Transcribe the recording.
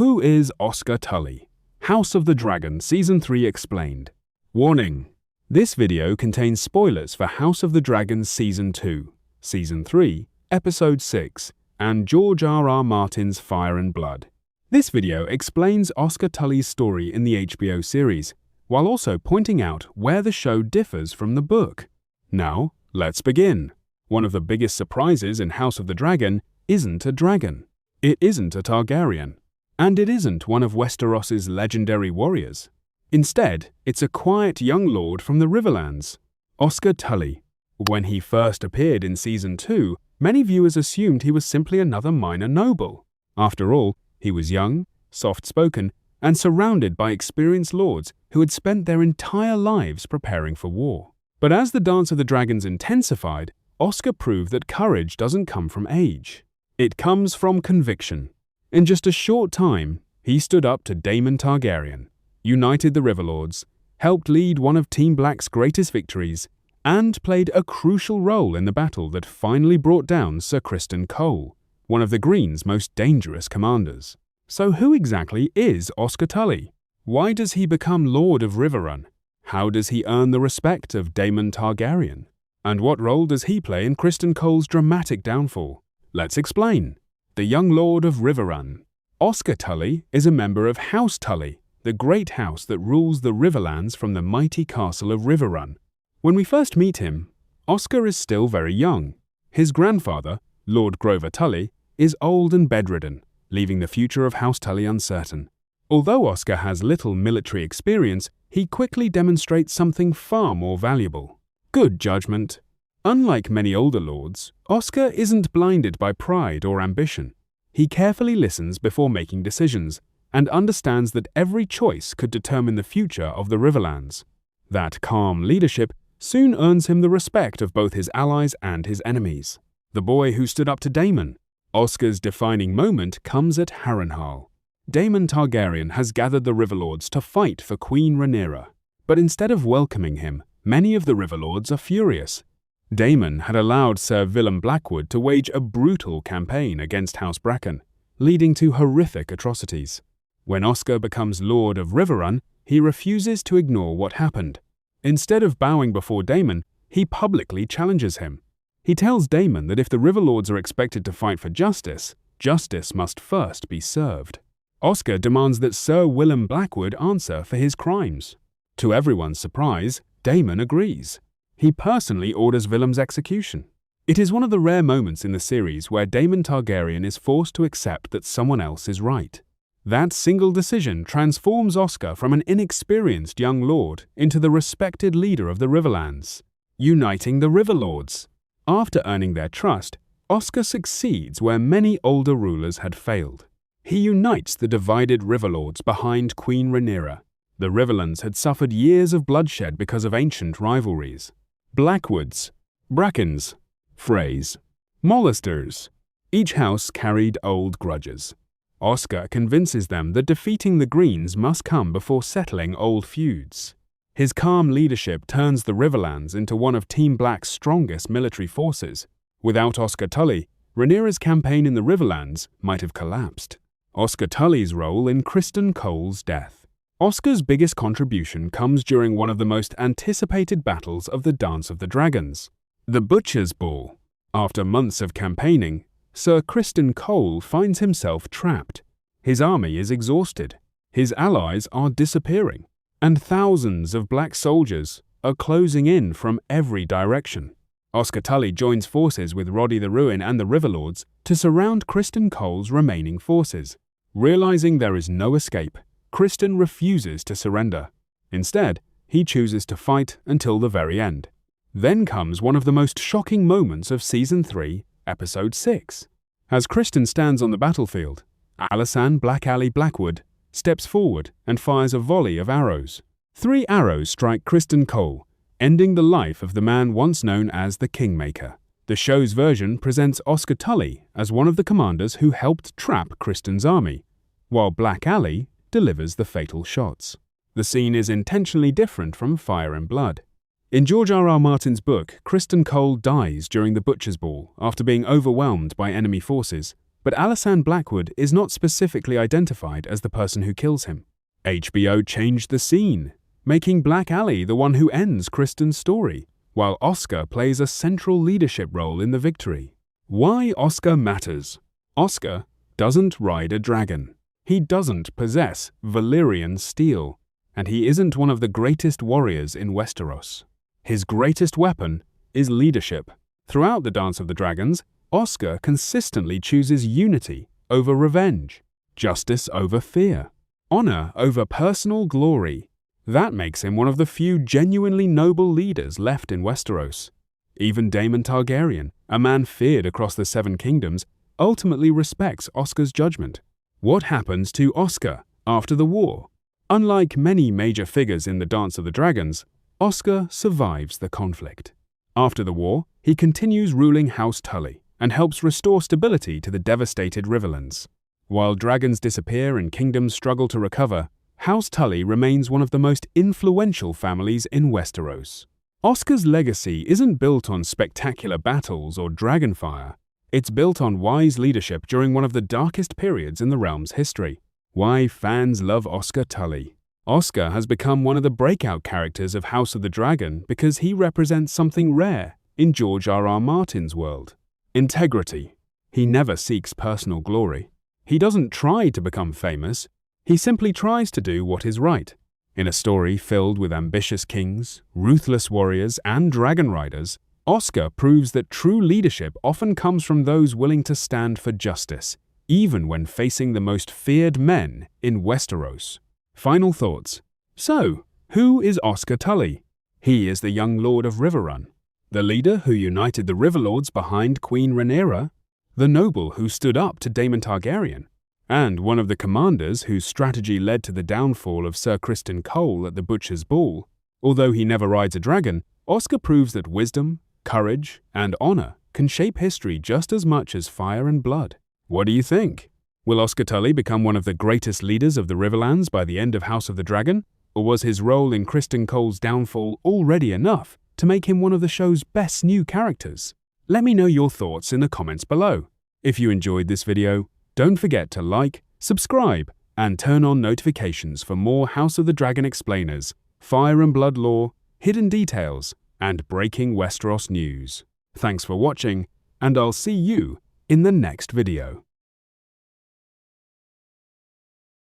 Who is Oscar Tully? House of the Dragon Season 3 Explained. Warning: this video contains spoilers for House of the Dragon Season 2, Season 3, Episode 6, and George R.R. Martin's Fire and Blood. This video explains Oscar Tully's story in the HBO series, while also pointing out where the show differs from the book. Now, let's begin. One of the biggest surprises in House of the Dragon isn't a dragon. It isn't a Targaryen. And it isn't one of Westeros' legendary warriors. Instead, it's a quiet young lord from the Riverlands, Oscar Tully. When he first appeared in Season 2, many viewers assumed he was simply another minor noble. After all, he was young, soft-spoken, and surrounded by experienced lords who had spent their entire lives preparing for war. But as the Dance of the Dragons intensified, Oscar proved that courage doesn't come from age. It comes from conviction. In just a short time, he stood up to Daemon Targaryen, united the Riverlords, helped lead one of Team Black's greatest victories, and played a crucial role in the battle that finally brought down Ser Criston Cole, one of the Green's most dangerous commanders. So who exactly is Oscar Tully? Why does he become Lord of Riverrun? How does he earn the respect of Daemon Targaryen? And what role does he play in Criston Cole's dramatic downfall? Let's explain. The young Lord of Riverrun. Oscar Tully is a member of House Tully, the great house that rules the Riverlands from the mighty castle of Riverrun. When we first meet him, Oscar is still very young. His grandfather, Lord Grover Tully, is old and bedridden, leaving the future of House Tully uncertain. Although Oscar has little military experience, he quickly demonstrates something far more valuable: good judgment. Unlike many older lords, Oscar isn't blinded by pride or ambition. He carefully listens before making decisions and understands that every choice could determine the future of the Riverlands. That calm leadership soon earns him the respect of both his allies and his enemies. The boy who stood up to Damon. Oscar's defining moment comes at Harrenhal. Daemon Targaryen has gathered the Riverlords to fight for Queen Rhaenyra. But instead of welcoming him, many of the Riverlords are furious. Damon had allowed Sir Blackwood to wage a brutal campaign against House Bracken, leading to horrific atrocities. When Oscar becomes Lord of Riverrun, he refuses to ignore what happened. Instead of bowing before Damon, he publicly challenges him. He tells Damon that if the Riverlords are expected to fight for justice, justice must first be served. Oscar demands that Sir Blackwood answer for his crimes. To everyone's surprise, Damon agrees. He personally orders Willem's execution. It is one of the rare moments in the series where Daemon Targaryen is forced to accept that someone else is right. That single decision transforms Oscar from an inexperienced young lord into the respected leader of the Riverlands, uniting the Riverlords. After earning their trust, Oscar succeeds where many older rulers had failed. He unites the divided Riverlords behind Queen Rhaenyra. The Riverlands had suffered years of bloodshed because of ancient rivalries. Blackwoods, Brackens, Freys, Mollisters. Each house carried old grudges. Oscar convinces them that defeating the Greens must come before settling old feuds. His calm leadership turns the Riverlands into one of Team Black's strongest military forces. Without Oscar Tully, Rhaenyra's campaign in the Riverlands might have collapsed. Oscar Tully's role in Criston Cole's death. Oscar's biggest contribution comes during one of the most anticipated battles of the Dance of the Dragons, the Butcher's Ball. After months of campaigning, Ser Criston Cole finds himself trapped. His army is exhausted, his allies are disappearing, and thousands of black soldiers are closing in from every direction. Oscar Tully joins forces with Roddy the Ruin and the Riverlords to surround Criston Cole's remaining forces. Realizing there is no escape, Criston refuses to surrender. Instead, he chooses to fight until the very end. Then comes one of the most shocking moments of Season 3, Episode 6. As Criston stands on the battlefield, Alysanne Blackwood steps forward and fires a volley of arrows. 3 arrows strike Criston Cole, ending the life of the man once known as the Kingmaker. The show's version presents Oscar Tully as one of the commanders who helped trap Criston's army, while Black Aly delivers the fatal shots. The scene is intentionally different from Fire and Blood. In George R.R. Martin's book, Criston Cole dies during the Butcher's Ball after being overwhelmed by enemy forces, but Alysanne Blackwood is not specifically identified as the person who kills him. HBO changed the scene, making Black Aly the one who ends Criston's story, while Oscar plays a central leadership role in the victory. Why Oscar matters? Oscar doesn't ride a dragon. He doesn't possess Valyrian steel, and he isn't one of the greatest warriors in Westeros. His greatest weapon is leadership. Throughout the Dance of the Dragons, Oscar consistently chooses unity over revenge, justice over fear, honor over personal glory. That makes him one of the few genuinely noble leaders left in Westeros. Even Daemon Targaryen, a man feared across the Seven Kingdoms, ultimately respects Oscar's judgment. What happens to Oscar after the war? Unlike many major figures in the Dance of the Dragons, Oscar survives the conflict. After the war, he continues ruling House Tully and helps restore stability to the devastated Riverlands. While dragons disappear and kingdoms struggle to recover, House Tully remains one of the most influential families in Westeros. Oscar's legacy isn't built on spectacular battles or dragonfire. It's built on wise leadership during one of the darkest periods in the realm's history. Why fans love Oscar Tully? Oscar has become one of the breakout characters of House of the Dragon because he represents something rare in George R.R. Martin's world: integrity. He never seeks personal glory. He doesn't try to become famous. He simply tries to do what is right. In a story filled with ambitious kings, ruthless warriors, and dragon riders, Oscar proves that true leadership often comes from those willing to stand for justice, even when facing the most feared men in Westeros. Final thoughts. So, who is Oscar Tully? He is the young Lord of Riverrun, the leader who united the Riverlords behind Queen Rhaenyra, the noble who stood up to Daemon Targaryen, and one of the commanders whose strategy led to the downfall of Ser Criston Cole at the Butcher's Ball. Although he never rides a dragon, Oscar proves that wisdom, courage, and honor can shape history just as much as fire and blood. What do you think? Will Oscar Tully become one of the greatest leaders of the Riverlands by the end of House of the Dragon? Or was his role in Criston Cole's downfall already enough to make him one of the show's best new characters? Let me know your thoughts in the comments below. If you enjoyed this video, don't forget to like, subscribe, and turn on notifications for more House of the Dragon explainers, fire and blood lore, hidden details, and breaking Westeros news. Thanks for watching, and I'll see you in the next video.